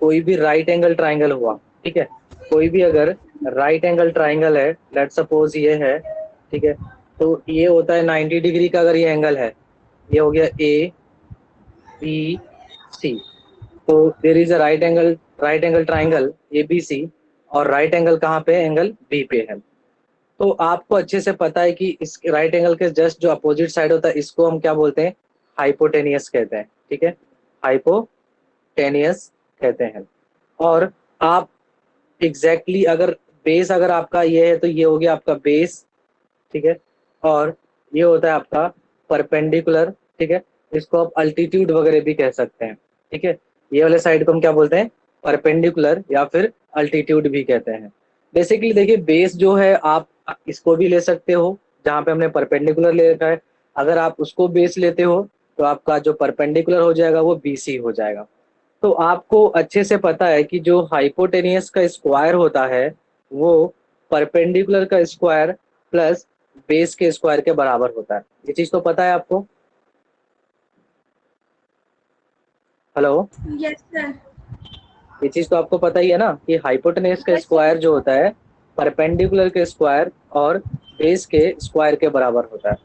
कोई भी right angle triangle हुआ, ठीक है, कोई भी अगर राइट एंगल ट्राइंगल है, लेट सपोज ये है, ठीक है, तो ये होता है 90 डिग्री का अगर ये एंगल है, ये हो गया ए बी सी, तो there is a right angle triangle A B C, और राइट एंगल कहाँ पे, एंगल बी पे है। तो आपको अच्छे से पता है कि इस राइट एंगल के जस्ट जो अपोजिट साइड होता है इसको हम क्या बोलते हैं, हाइपोटेनियस कहते हैं, ठीक है, हाइपोटेनियस कहते हैं। और आप एग्जैक्टली अगर बेस अगर आपका ये है तो ये हो गया आपका बेस, ठीक है, और ये होता है आपका परपेंडिकुलर, ठीक है, इसको आप अल्टीट्यूड वगैरह भी कह सकते हैं, ठीक है, ये वाले साइड को हम क्या बोलते हैं, परपेंडिकुलर या फिर अल्टीट्यूड भी कहते हैं। बेसिकली देखिए बेस जो है आप इसको भी ले सकते हो, जहाँ पे हमने परपेंडिकुलर ले रखा है, अगर आप उसको बेस लेते हो तो आपका जो परपेंडिकुलर हो जाएगा वो बीसी हो जाएगा। तो आपको अच्छे से पता है कि जो हाइपोटेनियस का स्क्वायर होता है वो परपेंडिकुलर का स्क्वायर प्लस बेस के स्क्वायर के बराबर होता है, ये चीज तो पता है आपको। Hello, yes sir. ये चीज तो आपको पता ही है ना कि हाइपोटेनियस का यस सर। स्क्वायर जो होता है परपेंडिकुलर के स्क्वायर और बेस के स्क्वायर के बराबर होता है।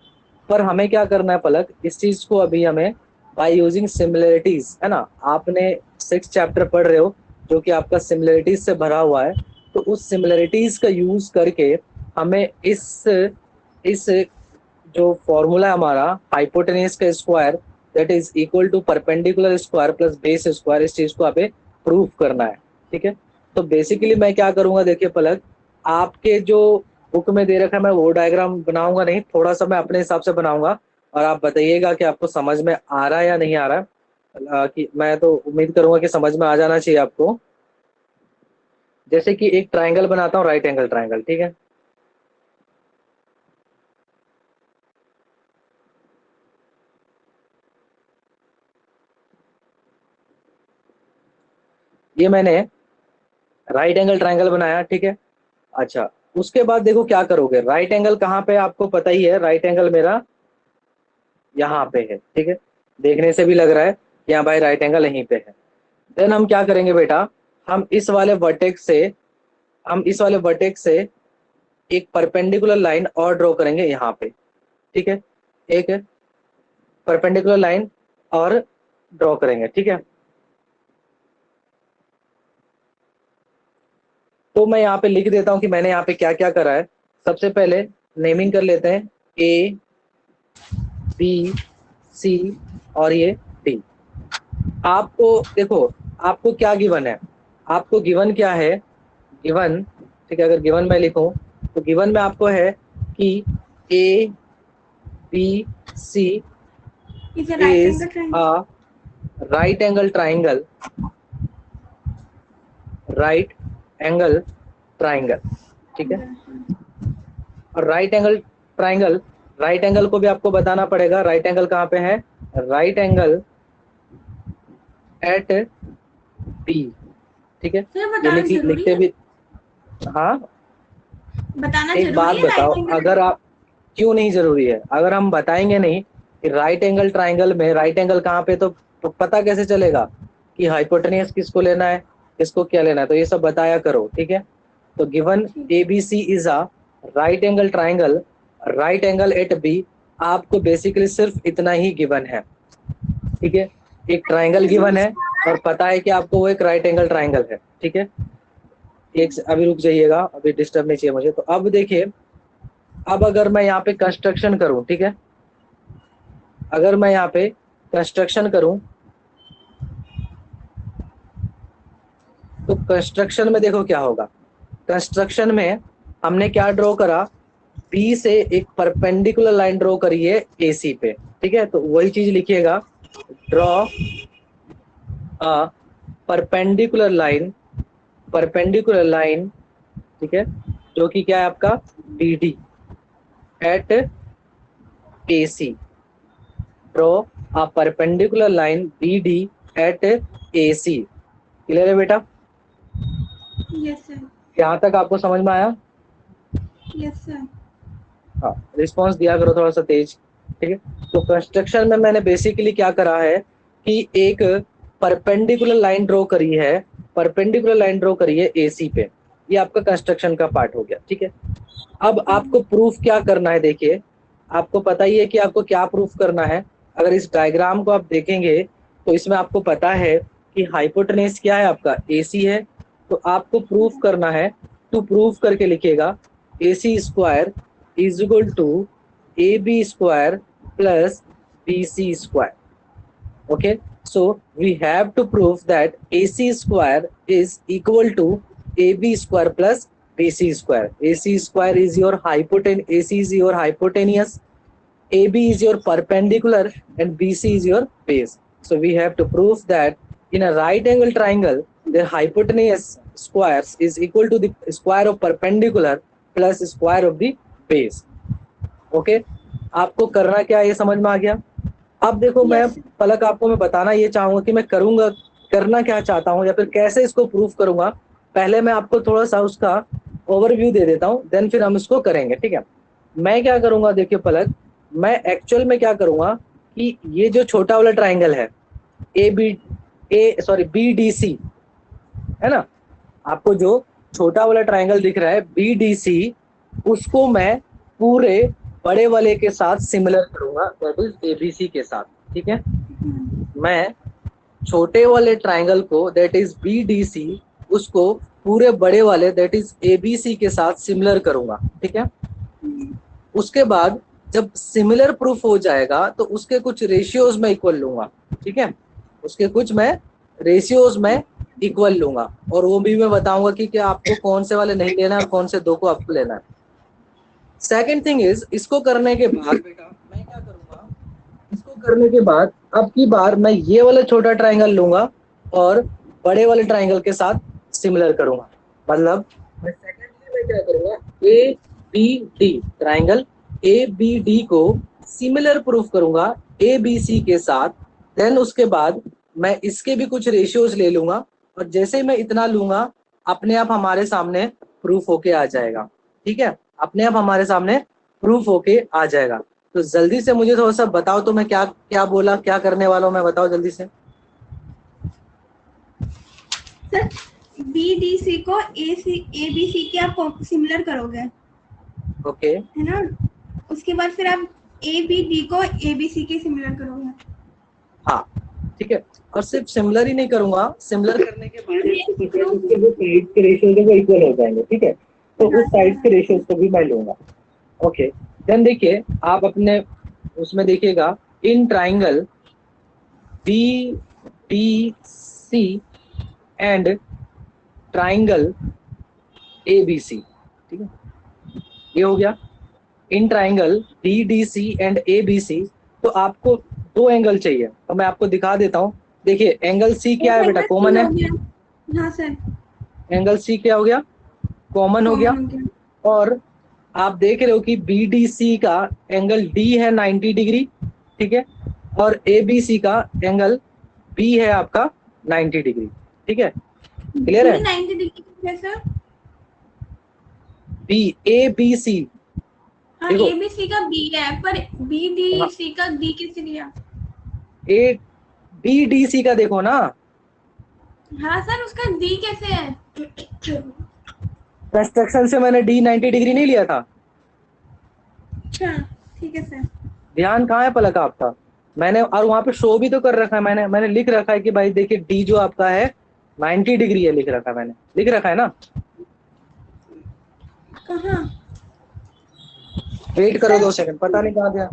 पर हमें क्या करना है पलक, इस चीज को अभी हमें बाय यूजिंग सिमिलरिटीज, है ना, आपने 6 चैप्टर पढ़ रहे हो जो कि आपका सिमिलरिटीज से भरा हुआ है, तो उस सिमिलरिटीज का यूज करके हमें इस जो फॉर्मूला है हमारा हाइपोटेनियस का square that is equal to perpendicular square plus base square, इस चीज को अभी प्रूफ करना है, ठीक है। तो बेसिकली मैं क्या करूंगा, देखिए पलक, आपके जो बुक में दे रखा है मैं वो डायग्राम बनाऊंगा नहीं, थोड़ा सा मैं अपने हिसाब से बनाऊंगा, और आप बताइएगा कि आपको समझ में आ रहा है या नहीं आ रहा है। कि मैं तो उम्मीद करूंगा कि समझ में आ जाना चाहिए आपको। जैसे कि एक ट्राइंगल बनाता हूँ, राइट एंगल ट्राइंगल, ठीक है, ये मैंने राइट एंगल ट्राइंगल बनाया, ठीक है। अच्छा, उसके बाद देखो क्या करोगे, राइट एंगल कहाँ पे आपको पता ही है, राइट एंगल मेरा यहाँ पे है, ठीक है, देखने से भी लग रहा है कि हाँ भाई राइट एंगल यहीं पे है। देन हम क्या करेंगे बेटा, हम इस वाले वर्टेक्स से हम इस वाले वर्टेक्स से एक परपेंडिकुलर लाइन और ड्रॉ करेंगे यहाँ पे, ठीक है, एक परपेंडिकुलर लाइन और ड्रॉ करेंगे, ठीक है। तो मैं यहाँ पे लिख देता हूँ कि मैंने यहाँ पे क्या क्या करा है। सबसे पहले नेमिंग कर लेते हैं, ए बी सी और ये डी। आपको देखो, आपको क्या गिवन है, आपको गिवन क्या है, गिवन, ठीक है, अगर गिवन मैं लिखूं तो गिवन में आपको है कि A B C is a right is angle triangle. A right angle triangle, right angle triangle, ठीक है। और right angle triangle, right angle को भी आपको बताना पड़ेगा, राइट एंगल कहाँ पे है, राइट एंगल एट बी, ठीक है, सर ये बताना जरूरी लिखते है? भी। हाँ, बताना एक जरूरी बात है बताओ, राइट एंगल? अगर आप, क्यों नहीं जरूरी है, अगर हम बताएंगे नहीं कि राइट एंगल ट्राइंगल में राइट एंगल कहाँ पे, तो पता कैसे चलेगा कि हाइपोटेनियस किसको लेना है, किसको क्या लेना है, तो ये सब बताया करो, ठीक है। तो गिवन ठीक ए है। B C is a right angle triangle, right angle at B, आपको बेसिकली सिर्फ इतना ही गिवन है, ठीक है। एक ट्राइंगल गिवन है और पता है कि आपको वो एक राइट एंगल ट्राइंगल है, ठीक है। अभी रुक जाइएगा, अभी डिस्टर्ब नहीं चाहिए मुझे। तो अब देखिए, अब अगर मैं यहाँ पे कंस्ट्रक्शन करूं, ठीक है, अगर मैं यहाँ पे कंस्ट्रक्शन करूं तो कंस्ट्रक्शन में देखो क्या होगा, कंस्ट्रक्शन में हमने क्या ड्रॉ करा, बी से एक परपेंडिकुलर लाइन ड्रॉ करी है एसी पे, ठीक है, तो वही चीज लिखिएगा, draw a perpendicular line, perpendicular line, ठीक है, जो कि क्या है आपका B D at AC, draw a perpendicular line BD at AC। Clear है बेटा, यस सर। यहाँ तक आपको समझ में आया। Yes sir. हाँ, रिस्पॉन्स दिया करो थोड़ा सा तेज, ठीक है। तो कंस्ट्रक्शन में मैंने बेसिकली क्या करा है कि एक परपेंडिकुलर लाइन ड्रॉ करी है परपेंडिकुलर लाइन ड्रॉ करिए AC पे। ये आपका कंस्ट्रक्शन का पार्ट हो गया, ठीक है। अब आपको प्रूफ क्या करना है, देखिए आपको पता ही है कि आपको क्या प्रूफ करना है। अगर इस डायग्राम को आप देखेंगे तो इसमें आपको पता है कि हाइपोटेनस क्या है, आपका AC है। तो आपको प्रूफ करना है, टू प्रूफ करके लिखिएगा AC square is equal to AB square plus BC square. Okay, so we have to prove that AC square is equal to AB square plus BC square. AC square is your hypotenuse, AC is your hypotenuse, AB is your perpendicular, and BC is your base. So we have to prove that in a right angle triangle, the hypotenuse squares is equal to the square of perpendicular plus square of the base. Okay, आपको करना क्या है ये समझ में आ गया। अब देखो मैं Yes. पलक आपको मैं बताना ये चाहूंगा कि मैं करूंगा, करना क्या चाहता हूँ या फिर कैसे इसको प्रूफ करूंगा। पहले मैं आपको थोड़ा सा उसका ओवरव्यू दे देता हूँ, देन फिर हम इसको करेंगे, ठीक है। मैं क्या करूंगा, देखिए पलक, मैं एक्चुअल में क्या करूंगा कि ये जो छोटा वाला ट्राइंगल है BDC है ना, आपको जो छोटा वाला ट्राइंगल दिख रहा है BDC, उसको मैं पूरे बड़े वाले के साथ सिमिलर करूंगा, दैट इज ABC के साथ, ठीक है। मैं छोटे वाले ट्राइंगल को दैट इज BDC, उसको पूरे बड़े वाले दैट इज ABC के साथ सिमिलर करूंगा, ठीक है। उसके बाद जब सिमिलर प्रूफ हो जाएगा तो उसके कुछ रेशियोज में इक्वल लूंगा, ठीक है। उसके कुछ मैं रेशियोज में इक्वल लूंगा और वो भी मैं बताऊंगा कि क्या आपको कौन से वाले नहीं लेना है और कौन से दो को आपको लेना है। सेकेंड थिंग इज, इसको करने के बाद बेटा मैं क्या करूंगा, इसको करने के बाद अब की बार मैं ये वाला छोटा ट्राइंगल लूंगा और बड़े वाले ट्राइंगल के साथ सिमिलर करूंगा। मतलब मैं सेकेंडली मैं क्या करूंगा, ABD ट्राइंगल ABD को सिमिलर प्रूफ करूंगा ABC के साथ। देन उसके बाद मैं इसके भी कुछ रेशियोज ले लूंगा और जैसे ही मैं इतना लूंगा अपने आप हमारे सामने प्रूफ होके आ जाएगा, ठीक है। अपने आप हमारे सामने प्रूफ होके आ जाएगा। तो जल्दी से मुझे थोड़ा सा बताओ तो मैं क्या क्या बोला, क्या करने वाला हूँ मैं, बताओ जल्दी से। सर BDC को ABC के आप सिमिलर करोगे, ओके है ना। उसके बाद फिर आप ABD को ABC के सिमिलर करोगे। हाँ ठीक है, और सिर्फ सिमिलर ही नहीं करूंगा, सिमिलर करने के बाद उसके जो साइड के रेशियोज है वो इक्वल हो जाएंगे, ठीक है। तो उस साइड के रेशियोज को भी मैं लूंगा। ओके, देन देखिए आप अपने उसमें देखिएगा in triangle BDC and triangle ABC, ठीक है, ये हो गया in triangle BDC and ABC। तो आपको दो एंगल चाहिए तो मैं आपको दिखा देता हूँ। देखिए एंगल C क्या है बेटा, कॉमन है। हाँ सर, एंगल C क्या हो गया, कॉमन हो गया। और आप देख रहे हो कि BDC का एंगल D है 90 डिग्री, ठीक है, और ABC का एंगल B है आपका 90 डिग्री, ठीक है, क्लियर है। 90 डिग्री है सर। ABC हाँ देखो, ABC का B है पर BDC का D कैसे लिया। BDC का देखो ना। हाँ सर, उसका D कैसे है। कंस्ट्रक्शन से मैंने D 90 डिग्री नहीं लिया था। अच्छा ठीक है सर। ध्यान कहाँ है पलक आपका, मैंने और वहां पे शो भी तो कर रखा है, मैंने लिख रखा है कि भाई देखिए D जो आपका है 90 डिग्री है, लिख रखा है, मैंने लिख रखा है ना। कहाँ। वेट करो 2 सेकंड, पता नहीं कहाँ गया।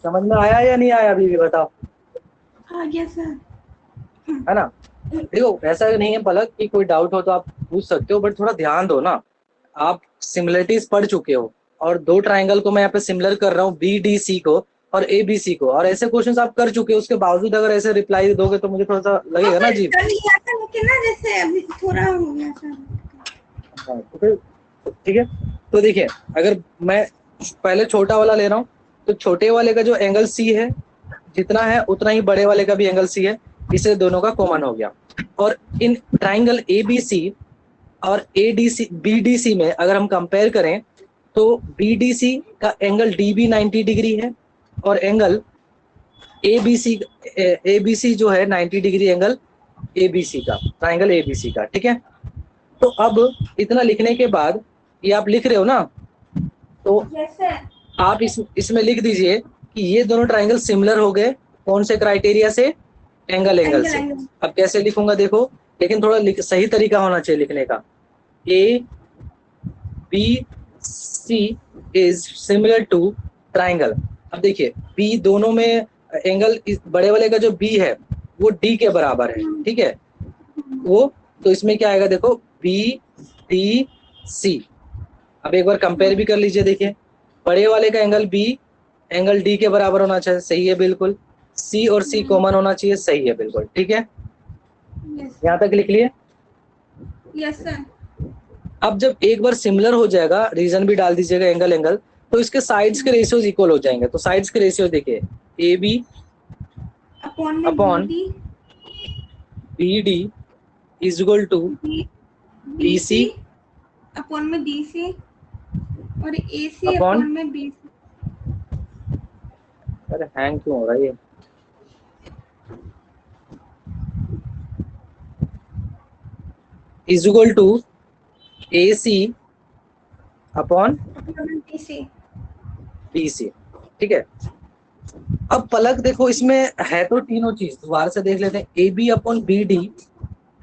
समझ में आया या नहीं आया अभी भी बताओ। आ गया सर। है ना, देखो ऐसा नहीं है पलक कि कोई डाउट हो तो आप पूछ सकते हो, बट थोड़ा ध्यान दो ना। आप सिमिलरिटीज पढ़ चुके हो और दो ट्राइंगल को मैं यहाँ पे सिमिलर कर रहा हूँ, बी डी सी को और ए बी सी को, और ऐसे क्वेश्चंस आप कर चुके हो, उसके बावजूद अगर ऐसे रिप्लाई दोगे तो मुझे थोड़ा सा लगेगा ना अजीब। कर लिया था लेकिन ना जैसे अभी थोड़ा हो गया था। हाँ, तो फिर ठीक है। तो देखिए, अगर मैं पहले छोटा वाला ले रहा हूँ तो छोटे वाले का जो एंगल सी है जितना है उतना ही बड़े वाले का भी एंगल सी है, इससे दोनों का कॉमन हो गया। और इन ट्राइंगल ए बी सी और A D C B D C में अगर हम कंपेयर करें तो बी डी सी का एंगल डी बी 90 डिग्री है और एंगल ए बी सी जो है 90 degree angle A B C का, ट्राइंगल ए बी सी का। ठीक है, तो अब इतना लिखने के बाद ये आप लिख रहे हो ना, तो आप इसमें लिख दीजिए कि ये दोनों ट्राइंगल सिमिलर हो गए, कौन से क्राइटेरिया से, एंगल से। अब कैसे लिखूंगा देखो, लेकिन थोड़ा सही तरीका होना चाहिए लिखने का। A B C is similar to triangle. अब देखिए बी दोनों में एंगल, बड़े वाले का जो बी है वो डी के बराबर है, ठीक है वो, तो इसमें क्या आएगा देखो, बी डी सी। अब एक बार कंपेयर भी कर लीजिए, देखिए बड़े वाले का एंगल बी एंगल डी के बराबर होना चाहिए, सही है बिल्कुल। सी और सी कॉमन होना चाहिए, सही है बिल्कुल, ठीक है। यहाँ तक लिख लिए? Yes sir. अब जब एक बार सिमिलर हो जाएगा, रीजन भी डाल दीजिएगा एंगल, तो इसके साइड्स के रेशियोज इक्वल हो जाएंगे। तो साइड्स के रेशियो देखिए, A B upon B D is equal to B C upon में डी सी और ए सी अपॉन में बी सी। अरे हैंग क्यों हो रहा है ये? Is equal to A C upon B C, ठीक है। अब पलक देखो, इसमें है तो तीनों चीज, दोबारा से देख लेते हैं। A B upon B D,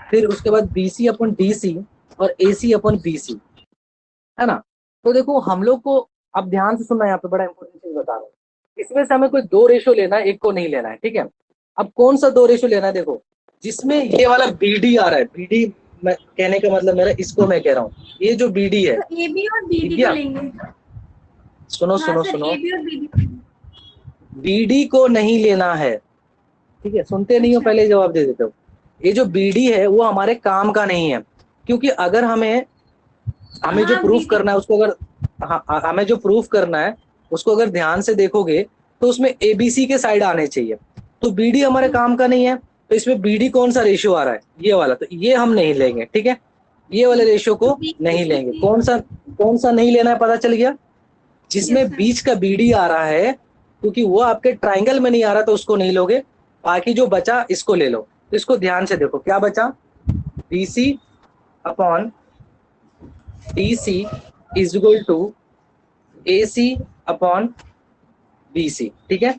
फिर उसके बाद B C upon D C और ए सी अपॉन बी सी, है ना। तो देखो हम लोग को, अब ध्यान से सुनना, यहाँ पे बड़ा इंपॉर्टेंट चीज बता रहा हूँ। इसमें से हमें कोई दो रेशो लेना है, एक को नहीं लेना है, ठीक है। अब कौन सा दो रेशो लेना है, देखो जिसमें ये वाला बी डी आ रहा है, बी डी मैं कहने का मतलब मेरा, इसको मैं कह रहा हूँ, ये जो बी डी है, तो ए बी और बी डी को लेंगे। सुनो हाँ, सुनो सर, सुनो, ए बी और बी डी, बी डी को नहीं लेना है, ठीक है। सुनते नहीं हो, अच्छा। पहले जवाब दे देते हो। ये जो बी डी है वो हमारे काम का नहीं है, क्योंकि अगर हमें जो प्रूफ करना है उसको, अगर हमें जो प्रूफ करना है उसको अगर ध्यान से देखोगे तो उसमें एबीसी के साइड आने चाहिए। तो बीडी हमारे काम का नहीं है, तो इसमें बीडी कौन सा रेशियो आ रहा है, ये वाला, तो ये हम नहीं लेंगे, ठीक है। ये वाले रेशियो को नहीं लेंगे। कौन सा नहीं लेना है, पता चल गया? जिसमें बीच का बीडी आ रहा है, क्योंकि वो आपके ट्राइंगल में नहीं आ रहा तो उसको नहीं लोगे, बाकी जो बचा इसको ले लो। तो इसको ध्यान से देखो, क्या बचा, BC upon D C is equal to A C upon B C, ठीक है।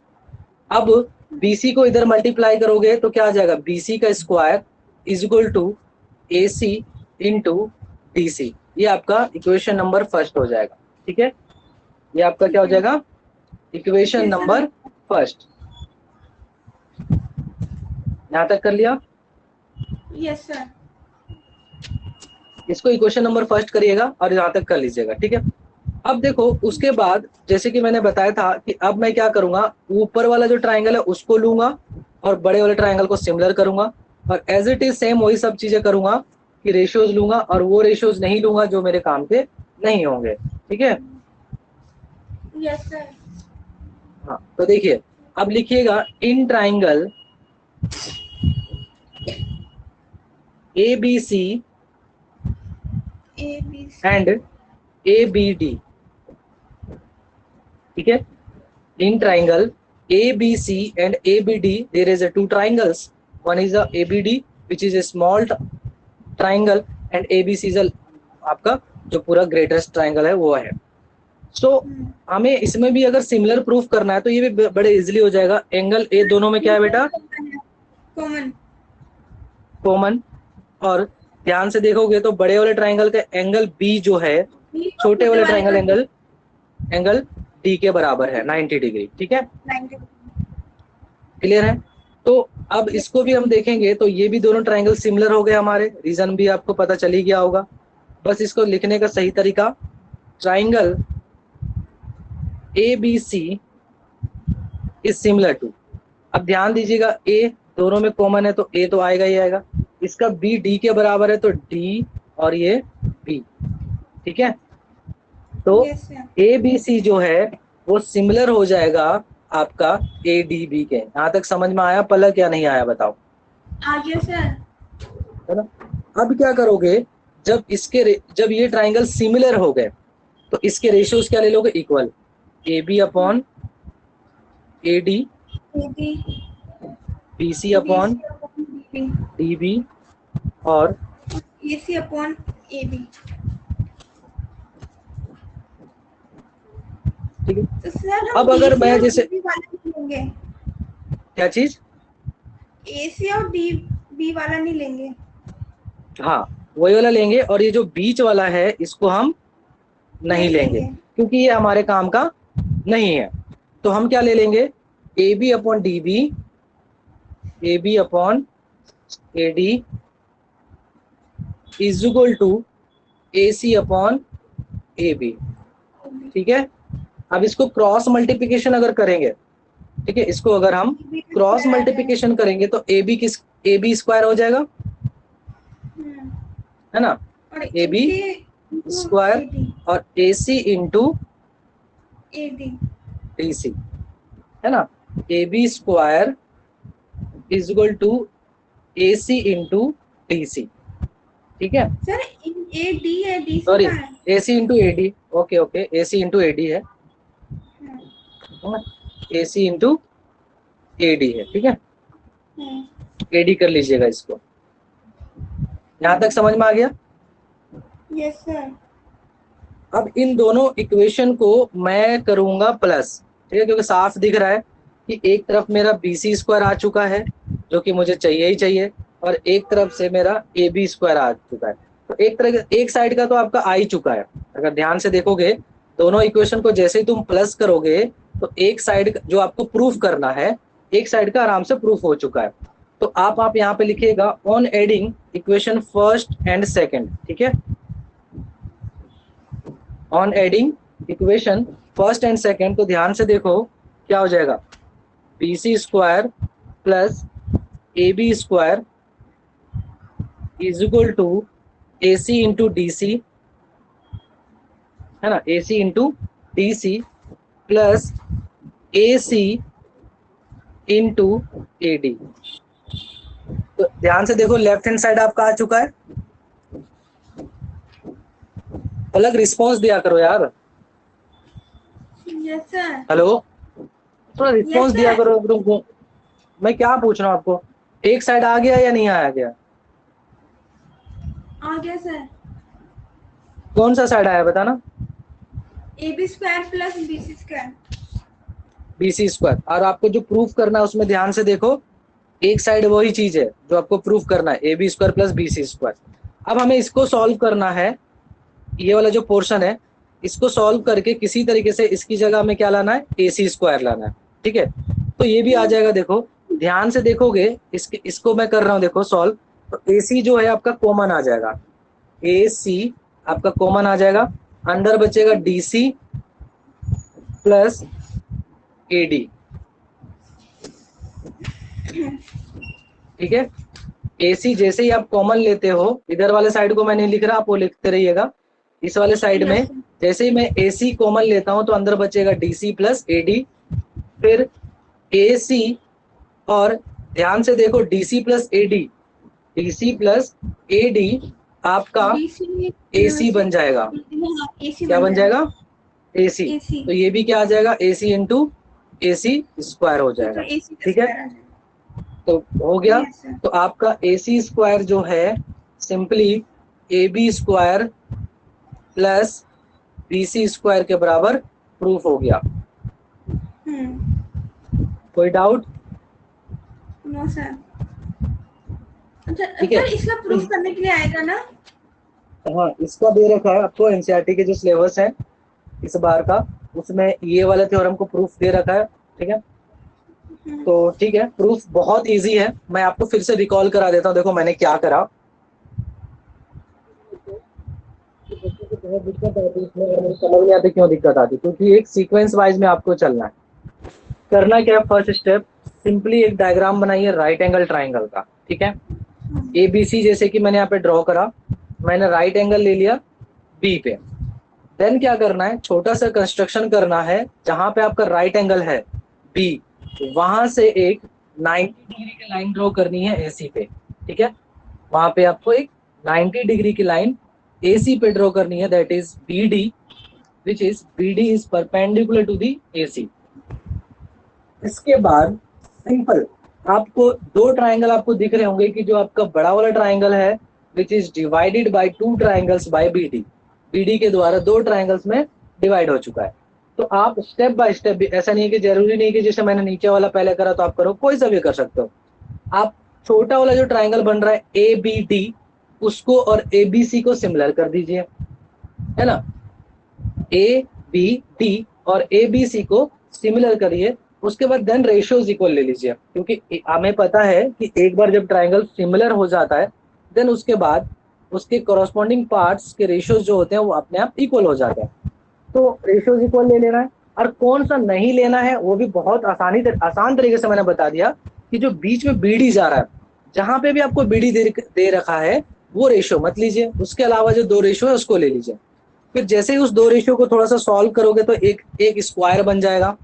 अब बीसी को इधर मल्टीप्लाई करोगे तो क्या आ जाएगा, बीसी का square is equal to A C into D C. ये आपका इक्वेशन नंबर फर्स्ट हो जाएगा, ठीक है। ये आपका क्या हो जाएगा, इक्वेशन नंबर फर्स्ट। यहां तक कर लिया? Yes sir. इसको इक्वेशन नंबर फर्स्ट करिएगा और यहां तक कर लीजिएगा, ठीक है। अब देखो उसके बाद, जैसे कि मैंने बताया था कि अब मैं क्या करूंगा, ऊपर वाला जो ट्राइंगल है उसको लूंगा और बड़े वाले ट्राइंगल को सिमिलर करूंगा, और एज इट इज सेम वही सब चीजें करूंगा कि रेशियोज लूंगा और वो रेशियोज नहीं लूंगा जो मेरे काम के नहीं होंगे, ठीक है। Yes sir. हाँ, तो देखिए अब लिखिएगा, in triangle A B C and A B D, ठीक है। In triangle A B C and A B D there is a two triangles, one is a A B D which is a small triangle and A B C is आपका जो पूरा greatest triangle है वो है। सो हमें इसमें भी अगर सिमिलर प्रूफ करना है तो ये भी बड़े इजीली हो जाएगा। एंगल ए दोनों में क्या है बेटा, कॉमन। और ध्यान से देखोगे तो बड़े वाले ट्राइंगल का एंगल बी जो है, छोटे वाले ट्राइंगल एंगल डी के बराबर है 90 डिग्री, ठीक है। क्लियर है? तो अब इसको भी हम देखेंगे तो ये भी दोनों ट्राइंगल सिमिलर हो गए हमारे, रीजन भी आपको पता चल ही गया होगा। बस इसको लिखने का सही तरीका, triangle ABC is similar to, अब ध्यान दीजिएगा ए दोनों में कॉमन है तो ए तो आएगा ही आएगा, इसका बी डी के बराबर है तो डी और ये बी, ठीक है। तो yes sir. A B C जो है वो सिमिलर हो जाएगा आपका ए डी बी के। यहाँ तक समझ में आया पलक या नहीं आया बताओ, आ गया सर। है ना। अब क्या करोगे, जब ये ट्राइंगल सिमिलर हो गए तो इसके रेशियोज क्या ले लोगे, equal, A B upon A D, B B C upon D B और A C upon A B. ठीक है। तो सर अब अगर मैं जैसे बी वाला नहीं लेंगे, क्या चीज, ए सी और डी बी वाला नहीं लेंगे। हाँ वही वाला लेंगे, और ये जो बीच वाला है इसको हम नहीं लेंगे क्योंकि ये हमारे काम का नहीं है। तो हम क्या ले लेंगे, A B upon D B, A B upon A D is equal to A C upon A B, ठीक है। अब इसको क्रॉस मल्टीप्लिकेशन अगर करेंगे, ठीक है, इसको अगर हम क्रॉस मल्टीप्लिकेशन करेंगे तो ए बी किस, ए बी स्क्वायर हो जाएगा, है ना, ए बी स्क्वायर और A C into A D, D C, है ना, A B square is equal to A C into D C, ठीक है। सर ए डी है, डी सी सॉरी, का है। A C into A D, okay okay, A C into A D है, A C into A D है, ठीक है, A D कर लीजिएगा इसको। यहां तक समझ में आ गया। Yes sir. अब इन दोनों इक्वेशन को मैं करूंगा प्लस, ठीक है, क्योंकि साफ दिख रहा है कि एक तरफ मेरा बी सी स्क्वायर आ चुका है जो कि मुझे चाहिए ही चाहिए, और एक तरफ से मेरा ए बी स्क्वायर आ चुका है। तो एक साइड का तो आपका आ ही चुका है। अगर ध्यान से देखोगे दोनों इक्वेशन को जैसे ही तुम प्लस करोगे तो एक साइड जो आपको प्रूफ करना है, एक साइड का आराम से प्रूफ हो चुका है। तो आप यहाँ पे लिखिएगा on adding equation first and second, ठीक है, on adding equation first and second. तो ध्यान से देखो क्या हो जाएगा, B C square plus A B square is equal to A C into D C, है ना, A C into D C plus A C into A D. तो ध्यान से देखो लेफ्ट हैंड साइड आपका आ चुका है। अलग रिस्पॉन्स दिया करो यार, यस सर। हेलो, थोड़ा रिस्पॉन्स Yes, दिया sir. करो तुमको। मैं क्या पूछ रहा हूँ आपको, एक साइड आ गया या नहीं आया गया, आ गया सर। कौन सा साइड आया बताना, A B square plus B C square. B C square. और आपको जो प्रूफ करना है उसमें ध्यान से देखो, एक साइड वही चीज है जो आपको प्रूफ करना है, A B square plus B C square. अब हमें इसको सॉल्व करना है, ये वाला जो पोर्शन है इसको सॉल्व करके किसी तरीके से इसकी जगह में क्या लाना है, ए सी स्क्वायर लाना है, ठीक है। तो ये भी आ जाएगा, देखो ध्यान से देखोगे इसको मैं कर रहा हूँ देखो सॉल्व, तो ए सी जो है आपका कॉमन आ जाएगा, ए सी आपका कॉमन आ जाएगा, अंदर बचेगा D C plus A D, ठीक है। ए सी जैसे ही आप कॉमन लेते हो, इधर वाले साइड को मैं नहीं लिख रहा, आप वो लिखते रहिएगा, इस वाले साइड में जैसे ही मैं ए सी कॉमन लेता हूं तो अंदर बचेगा D C plus A D, फिर ए सी, और ध्यान से देखो D C plus A D, D C plus A D आपका ए सी बन जाएगा, क्या बन जाएगा, ए सी। तो ये भी क्या आ जाएगा, ए सी इंटू ए सी स्क्वायर हो जाएगा, ठीक है। तो हो गया। तो आपका ए सी स्क्वायर जो है simply A B square plus B C square के बराबर प्रूफ हो गया। कोई डाउट? No sir. अच्छा ठीक है। सर, इसका प्रूफ करने के लिए आएगा ना? हाँ, इसका दे रखा है आपको एनसीईआरटी के जो सिलेबस है इस बार का, उसमें ये वाला थ्योरम को प्रूफ दे रखा है, ठीक है। तो ठीक है, प्रूफ बहुत इजी है, मैं आपको फिर से रिकॉल करा देता हूँ। देखो मैंने क्या करा, बहुत दिक्कत आती है इसमें, और मुझे समझ नहीं आती क्यों दिक्कत आती है, क्योंकि एक सीक्वेंस वाइज में आपको चलना है। करना क्या है, फर्स्ट स्टेप सिंपली एक डायग्राम बनाइए राइट एंगल ट्राइंगल का, ठीक है। ए बी सी जैसे कि मैंने यहाँ पे ड्रॉ करा, मैंने राइट एंगल ले लिया बी पे। देन क्या करना है, छोटा सा कंस्ट्रक्शन करना है, जहां पे आपका राइट एंगल है बी, वहां से एक 90 डिग्री की लाइन ड्रॉ करनी है एसी पे, ठीक है। वहां पे आपको एक 90 डिग्री की लाइन एसी पे ड्रॉ करनी है, that is B D, which is B D is perpendicular to the AC. इसके बाद सिंपल आपको दो ट्राइंगल आपको दिख रहे होंगे कि जो आपका बड़ा वाला ट्राइंगल है which is divided by two triangles by BD, BD के द्वारा दो ट्राइंगल्स में डिवाइड हो चुका है। तो आप स्टेप बाय स्टेप भी, ऐसा नहीं है कि जरूरी नहीं कि जैसे मैंने नीचे वाला पहले करा तो आप करो, कोई सा भी कर सकते हो आप। छोटा वाला जो ट्राइंगल बन रहा है ए बी डी, उसको और ए बी सी को सिमिलर कर दीजिए, है ना। ए बी डी और ए बी सी को सिमिलर करिए, उसके बाद देन रेशियोज इक्वल ले लीजिए, क्योंकि हमें पता है कि एक बार जब ट्राइंगल सिमिलर हो जाता है देन उसके बाद उसके कॉरस्पॉन्डिंग पार्ट्स के रेशियोज जो होते हैं वो अपने आप इक्वल हो जाते हैं। तो रेशियोज इक्वल ले लेना है। और कौन सा नहीं लेना है वो भी बहुत आसान तरीके से मैंने बता दिया, कि जो बीच में बीडी जा रहा है, जहां पे भी आपको बीडी दे रखा है वो रेशियो मत लीजिए, उसके अलावा जो दो रेशियो है उसको ले लीजिए। फिर जैसे ही उस दो रेशियो को थोड़ा सा सॉल्व करोगे तो एक एक स्क्वायर बन जाएगा,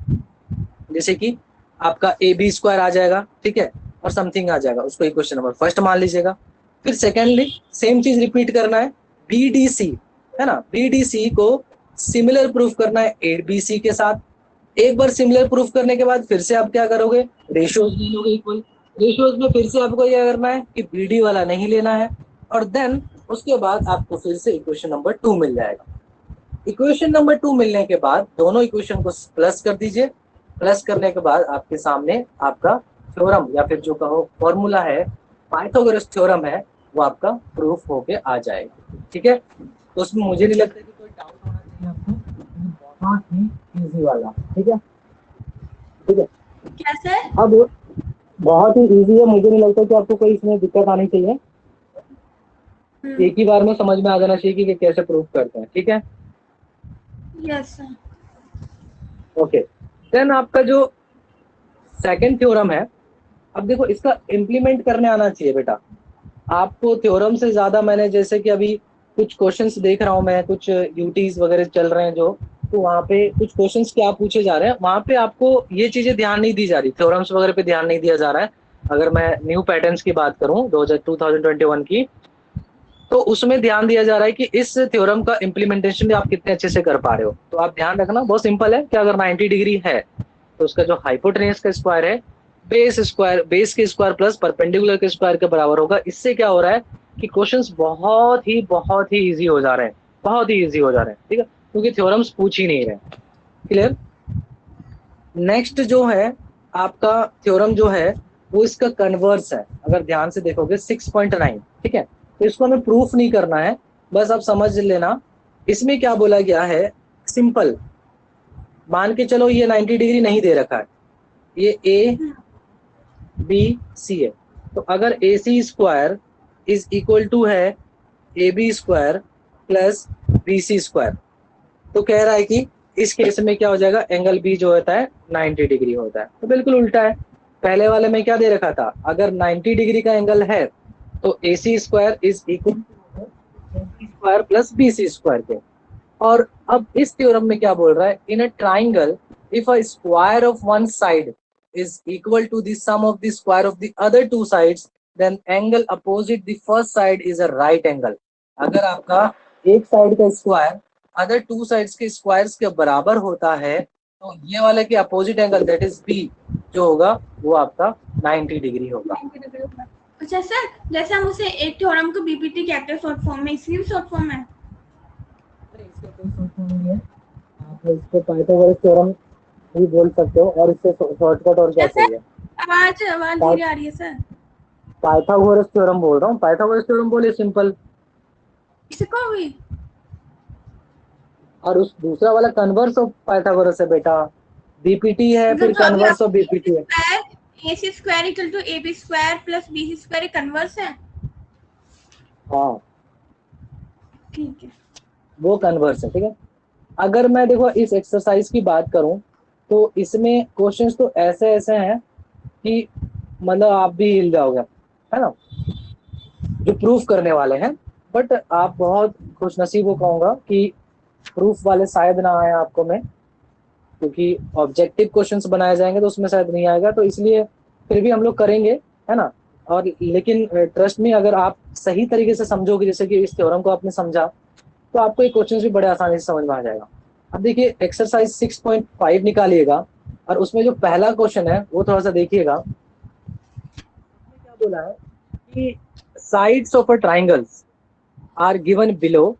जैसे कि आपका ए बी स्क्वायर आ जाएगा, ठीक है, और समथिंग आ जाएगा, उसको इक्वेशन नंबर फर्स्ट मान लीजिएगा। फिर सेकेंडली सेम चीज रिपीट करना है, बी डी सी, है ना, बी डी सी को सिमिलर प्रूफ करना है ए बी सी के साथ। एक बार सिमिलर प्रूफ करने के बाद फिर से आप क्या करोगे, रेशियोज ले लोगे इक्वल। रेशियोज में फिर से आपको क्या करना है कि बी डी वाला नहीं लेना है, और देन उसके बाद आपको फिर से इक्वेशन नंबर 2 मिल जाएगा। इक्वेशन नंबर 2 मिलने के बाद दोनों इक्वेशन को प्लस कर दीजिए। प्लस करने के बाद आपके सामने आपका थ्योरम या फिर जो कहो फॉर्मूला है, पाइथागोरस थ्योरम है, वो आपका प्रूफ होके आ जाएगा, ठीक है। तो उसमें मुझे नहीं लगता कि कोई डाउट होना चाहिए आपको, बहुत ही इजी वाला, ठीक है, ठीक है। क्या सर? अब बहुत ही इजी है, मुझे नहीं लगता कि आपको कोई इसमें दिक्कत आनी चाहिए, एक ही बार में समझ में आ जाना चाहिए कि कैसे प्रूफ करते हैं, ठीक है। Yes sir. ओके, देन आपका जो सेकंड थ्योरम है, अब देखो इसका इम्प्लीमेंट करने आना चाहिए बेटा आपको। थ्योरम से ज्यादा मैंने जैसे कि अभी कुछ क्वेश्चंस देख रहा हूँ मैं, कुछ यूटीज वगैरह चल रहे हैं जो, तो वहाँ पे कुछ क्वेश्चंस क्या पूछे जा रहे हैं, वहाँ पे आपको ये चीजें ध्यान नहीं दी जा रही, थ्योरम्स वगैरह पे ध्यान नहीं दिया जा रहा है। अगर मैं न्यू पैटर्न्स की बात करूँ 2021 की, तो उसमें ध्यान दिया जा रहा है कि इस थ्योरम का इम्प्लीमेंटेशन भी आप कितने अच्छे से कर पा रहे हो। तो आप ध्यान रखना, बहुत सिंपल है कि अगर 90 डिग्री है तो उसका जो हाइपोटेन्यूज का स्क्वायर है बेस के स्क्वायर प्लस परपेंडिकुलर के स्क्वायर के बराबर होगा। इससे क्या हो रहा है कि क्वेश्चंस बहुत ही इजी हो जा रहे हैं, बहुत ही इजी हो जा रहे हैं, ठीक है, क्योंकि थ्योरम्स पूछ ही नहीं रहे। क्लियर। नेक्स्ट जो है आपका थ्योरम जो है वो इसका कन्वर्स है, अगर ध्यान से देखोगे 6.9, ठीक है। तो इसको हमें प्रूफ नहीं करना है, बस आप समझ लेना इसमें क्या बोला गया है। सिंपल मान के चलो ये 90 डिग्री नहीं दे रखा है, ये ए बी सी है, तो अगर A C square is equal to है A B square plus B C square, तो कह रहा है कि इस केस में क्या हो जाएगा, एंगल बी जो होता है 90 डिग्री होता है। तो बिल्कुल उल्टा है, पहले वाले में क्या दे रखा था, अगर 90 डिग्री का एंगल है तो A C square is equal to square plus B C square के। और अब इस थ्योरम में क्या बोल रहा है, in a triangle if a square of one side is equal to the sum of the square of the other two sides, then angle opposite the first side is a right angle। अगर आपका एक side का square other two sides के squares के बराबर होता है तो ये वाले के opposite angle that is B जो होगा वो आपका 90 डिग्री होगा। अच्छा सर, जैसे हम उसे एक थ्योरम को बीपीटी कहते हैं शॉर्ट फॉर्म में, इसकी भी शॉर्ट फॉर्म है? इसका कोई शॉर्ट फॉर्म नहीं है, आप इसको पाइथागोरस थ्योरम भी बोल सकते हो, और इससे शॉर्टकट और क्या चाहिए। आवाज धीरे आ रही है सर। पाइथागोरस थ्योरम बोल रहा हूँ, पाइथागोरस थ्योरम बोले सिंपल। इसको भी और उस दूसरा वाला कन्वर्स ऑफ पाइथागोरस है बेटा, बीपीटी है, फिर जो अभी कन्वर्स ऑफ बीपीटी है। A C square equal to A B square plus B C square converse है। हाँ ठीक है। वो कन्वर्स है, ठीक है। अगर मैं देखो इस एक्सरसाइज की बात करूं तो इसमें क्वेश्चंस तो ऐसे ऐसे हैं कि मतलब आप भी हिल जाओगे, है ना, जो प्रूफ करने वाले हैं। बट आप बहुत खुशनसीब हो कहूंगा कि प्रूफ वाले शायद ना आए आपको मैं, क्योंकि ऑब्जेक्टिव क्वेश्चंस बनाए जाएंगे तो उसमें शायद नहीं आएगा, तो इसलिए फिर भी हम लोग करेंगे, है ना। और लेकिन ट्रस्ट में अगर आप सही तरीके से समझोगे, जैसे कि इस थ्योरम को आपने समझा, तो आपको ये क्वेश्चन भी बड़े आसानी से समझ में आ जाएगा। अब देखिए एक्सरसाइज 6.5 निकालिएगा, और उसमें जो पहला क्वेश्चन है वो थोड़ा सा देखिएगा। क्या बोला है कि sides of a triangles are given below,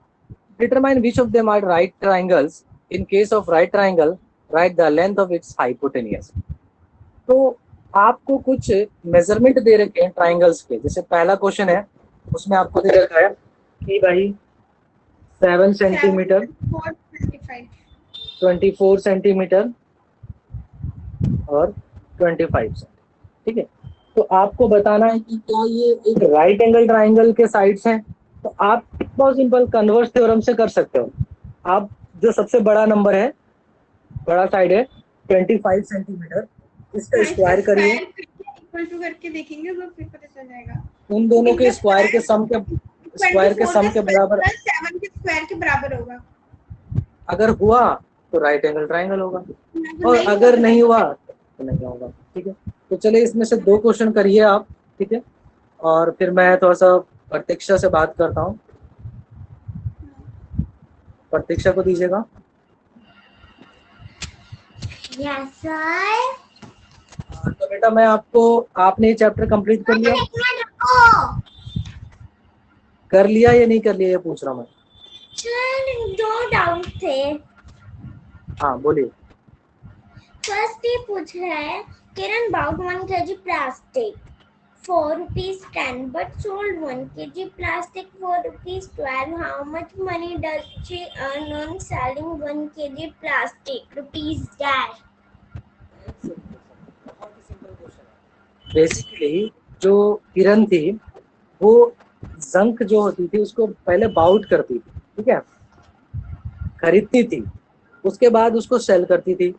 determine which of them are right triangles, in case of right triangle right the length of its hypotenuse. तो आपको कुछ मेजरमेंट दे रखे हैं ट्राइंगल्स के। जैसे पहला क्वेश्चन है उसमें आपको दे रखा है कि भाई 7 सेंटीमीटर, 24 सेंटीमीटर और 25 सेंटीमीटर, ठीक है। तो आपको बताना है कि क्या ये एक राइट एंगल ट्राइंगल के साइड्स हैं। तो आप बहुत सिंपल कन्वर्स थ्योरम से कर सकते हो। आप जो सबसे बड़ा नंबर है, बड़ा साइड है 25 सेंटीमीटर, इसका स्क्वायर करिए, इक्वल टू करके देखेंगे तो फिर पता चल जाएगा। उन दोनों के स्क्वायर के सम के बराबर 7 के स्क्वायर के बराबर होगा। अगर हुआ तो राइट एंगल ट्राइंगल होगा, और नहीं अगर हुआ नहीं हुआ तो नहीं होगा, ठीक है। तो चलिए इसमें से 2 क्वेश्चन करिए आप, ठीक है, और फिर मैं थोड़ा सा प्रतीक्षा से बात करता हूँ। प्रतीक्षा को दीजिएगा। Yes sir. तो बेटा मैं आपको, आपने ये चैप्टर कंप्लीट कर लिया? कर लिया या नहीं कर लिया ये पूछ रहा हूँ मैं। सर 2 डाउट थे। हाँ बोलिए। फर्स्ट ये पूछ रहा है, किरण bought 1 kg plastic for ₹10 but sold 1 kg plastic for ₹12. How much money does she earn on selling 1 kg plastic? Rupees dash। Basically जो किरण थी वो जंक जो होती थी उसको पहले बाउट करती थी, ठीक है, खरीदती थी, उसके बाद उसको सेल करती थी।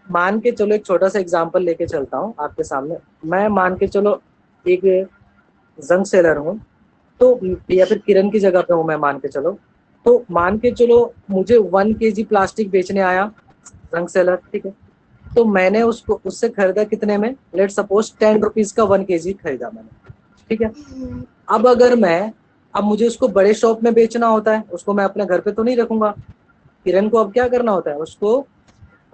मान के चलो एक छोटा सा एग्जांपल लेके चलता हूँ आपके सामने। मैं मान के चलो एक जंक सेलर हूँ, तो या फिर किरण की जगह पे हूँ मैं, मान के चलो। तो मान के चलो मुझे 1 kg प्लास्टिक बेचने आया जंक सेलर, ठीक है। तो मैंने उसको उससे खरीदा कितने में, लेट सपोज 10 रुपीज का 1 kg खरीदा मैंने, ठीक है। अब अगर मैं, अब मुझे उसको बड़े शॉप में बेचना होता है, उसको मैं अपने घर पे तो नहीं रखूंगा। किरण को अब क्या करना होता है, उसको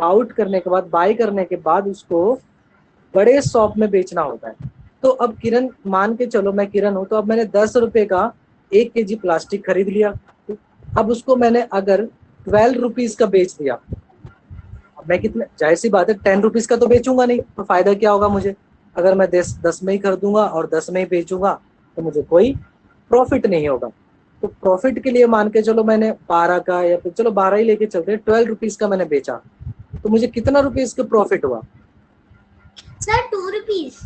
आउट करने के बाद, बाय करने के बाद उसको बड़े शॉप में बेचना होता है। तो अब किरण, मान के चलो मैं किरण हूं, तो अब मैंने 10 रुपए का 1 kg प्लास्टिक खरीद लिया। अब उसको मैंने अगर 12 रुपीज का बेच दिया, अब मैं कितने, जाहिर सी बात है 10 रुपीज का तो बेचूंगा नहीं, तो फायदा क्या होगा मुझे। अगर मैं 10 में ही खरीदूंगा और 10 में ही बेचूंगा तो मुझे कोई प्रॉफिट नहीं होगा। तो प्रॉफिट के लिए मान के चलो मैंने 12 का, या फिर चलो 12 ही लेके चलते हैं, 12 रुपीज का मैंने बेचा, तो मुझे कितना रुपीज का प्रॉफिट हुआ सर 2 रुपीस।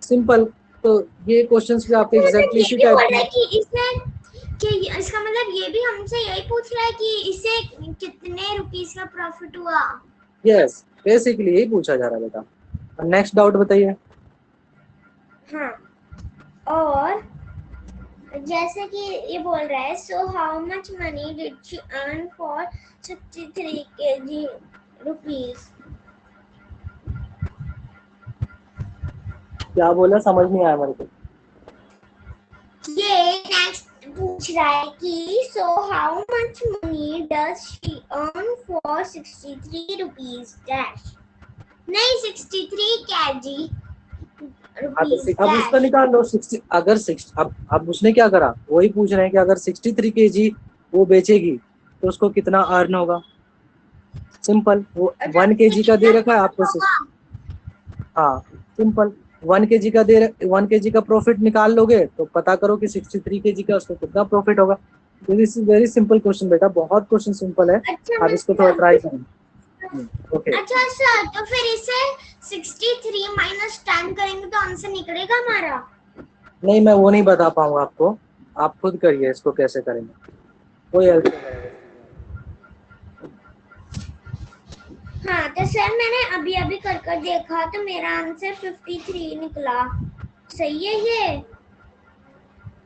सिंपल। तो ये क्वेश्चंस भी आपके एग्जैक्टली इसी ये टाइप बोल रहा है के। कि इसमें कि इसका मतलब ये भी हमसे यही पूछ रहा है कि इससे कितने रुपीस का प्रॉफिट हुआ। यस, बेसिकली यही पूछा जा रहा है बेटा। नेक्स्ट डाउट बताइए। हाँ, और जैसे कि ये बोल रहा है, so how much money did she earn for 63 kg rupees. क्या बोला, समझ नहीं आया मेरे को। ये नेक्स्ट पूछ रहा है कि so how much money does she earn for 63 rupees dash. नहीं 63 kg रुपीस अब उसका निकाल लो 60, अगर 6, अब उसने क्या करा, वही पूछ रहे हैं कि अगर 63 kg वो बेचेगी तो उसको कितना अर्न होगा। सिंपल, वो 1 kg का दे रखा है आपको। हाँ सिंपल, 1 kg का 1 kg का प्रॉफिट निकाल लोगे तो पता करो कि 63 kg का उसको कितना प्रॉफिट होगा। This is very simple question बेटा, बहुत क्वेश्चन सिंपल है। अच्छा, आप इसको थोड़ा ट्राई करें। ओके अच्छा सर, तो फिर इसे 63 माइनस 10 करेंगे तो आंसर निकलेगा हमारा। नहीं, मैं वो नहीं बता पाऊंगा आपको, आप खुद करिए इसको कैसे करेंगे। कोई हेल्प नहीं करेगा। हाँ तो सर मैंने अभी अभी कर कर देखा तो मेरा आंसर 53 निकला। सही है ये?